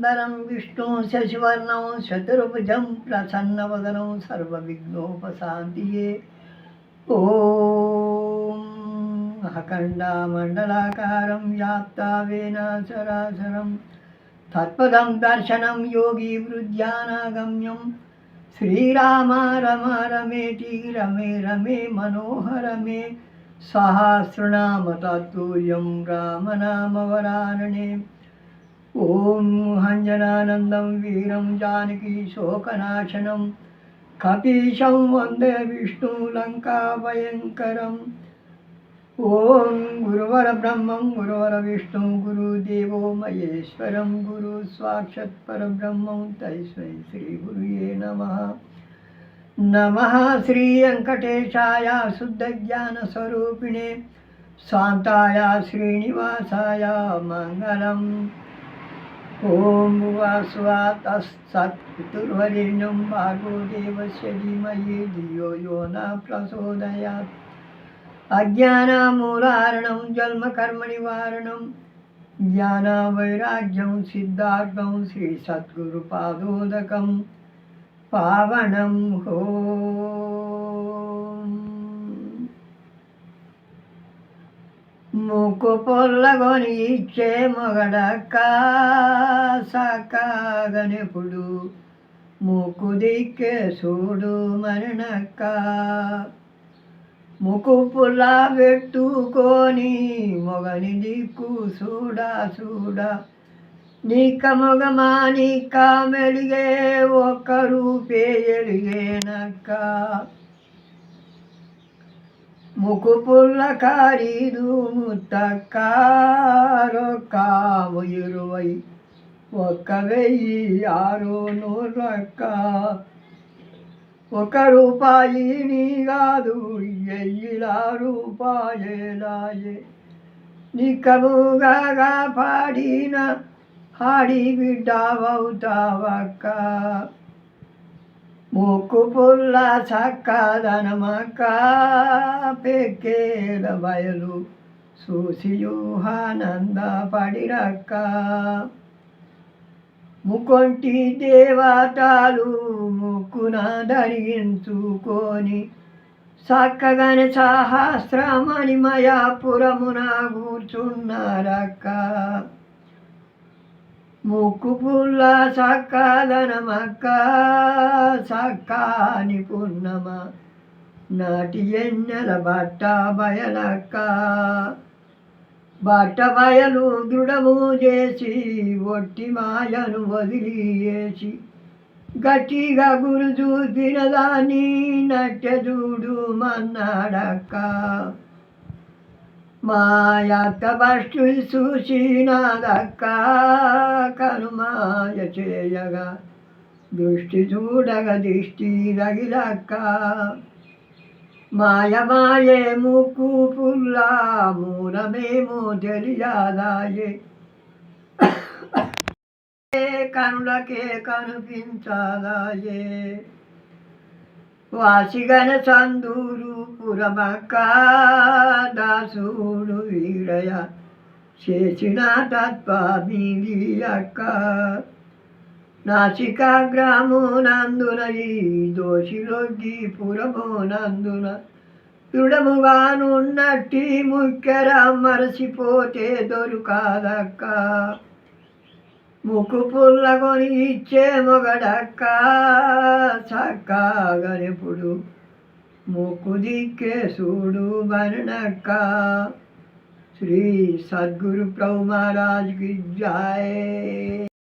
శుక్లాంబరధరం విష్ణు శశివర్ణం చతుర్భుజం ప్రసన్నవదనం సర్వవిఘ్నోపశాంతియే. ఓం అఖండమండలాకారం వ్యాప్తావేన చరాచరం తత్పదం దర్శనం యోగి వృద్ధ్యానాగమ్యం. శ్రీరామ రమ రమేతి రమే రమే మనోహరమే సహస్రనామ తత్తుల్యం రామనామవరాననే. ఓం హంజనానందం వీరం జానకి శోకనాశనం కపీశం వందే విష్ణు లంకా భయంకరం. ఓం గురువర బ్రహ్మం గురువర విష్ణు గురుదేవో మహేశ్వరం గురు సాక్షాత్ పరబ్రహ్మం తస్మై శ్రీ గురుయే నమః. నమః శ్రీ వెంకటేశాయ శుద్ధ జ్ఞాన స్వరూపిణే శాంతాయ శ్రీనివాసాయ మంగళం. ఓం వాసువాతస్సత్పితుర్వరేణ్యం భార్గో దేవస్య ధీమహి ధియో యో న ప్రచోదయాత్. అజ్ఞానమూలారణం జన్మకర్మ నివారణం జ్ఞాన వైరాగ్యం సిద్ధార్థం శ్రీ సద్గురు పాదోదకం పావనం. ఓం ముక్కు పొల్లగొని ఇచ్చే మొగడక్క సక్కగనెప్పుడు ముక్కు దిక్కే చూడు మరణక్క. ముక్కు పుల్ల పెట్టుకొని మొగని దిక్కు చూడా చూడా నీక మొగమా నీక మెలిగే ఒక్క రూపే ఎలిగేనక్క. ముక్కు పుల్ల ఖరీదు ముత్తక్క రొక్క 20 1,600 1 రూపాయి నీ కాదు 1000 రూపాయలాయే. నిక్కముగా పాడిన హాడి బిడ్డవవుతావక్క. ముక్కు పుల్ల చక్కదనమక్క పెక్కేల బయలు చూసి యూహానంద పడిరక్క. ముక్కొంటి దేవతలు ముక్కున ధరించుకొని చక్కగానే సహస్రమణిమయాపురమున కూర్చున్నారక్క. ముక్కు పుల్ల చక్కదనమక్క చక్కని పున్నమ నాటి ఎన్నెల బట్ట బయలక్క. బట్ట బయలు దృఢము చేసి ఒట్టి మాయను వదిలియేసి గట్టిగా గురు చూపిన దాన్ని నట్టె చూడు మన్నాడక్క. మాయక్క బస్టు చూసినాదక్క కనుమాయ చేయగా దృష్టి చూడగా దిష్టి తగిలక్క. మాయమాయే ముక్కు పుల్ల మూలమేమో తెలియదాయే కనులకే కనిపించదాయే. వాసిగన చందూరు పురమక్క దాసుడు వీరయ చేసిన తత్వమిది అక్క. నాసికాగ్రామునందున ఈ దోషిలొగ్గి పురమునందున దృఢముగానున్నట్టి ముక్కెర మరసిపోతే దొరుకాదక్క. ముక్కు పుల్లగొని ఇచ్చే మొగడక్క చక్కగనెప్పుడు ముక్కు దిక్కే చూడు మరణక్క. శ్రీ సద్గురు ప్రభు మహారాజ్ కి జై.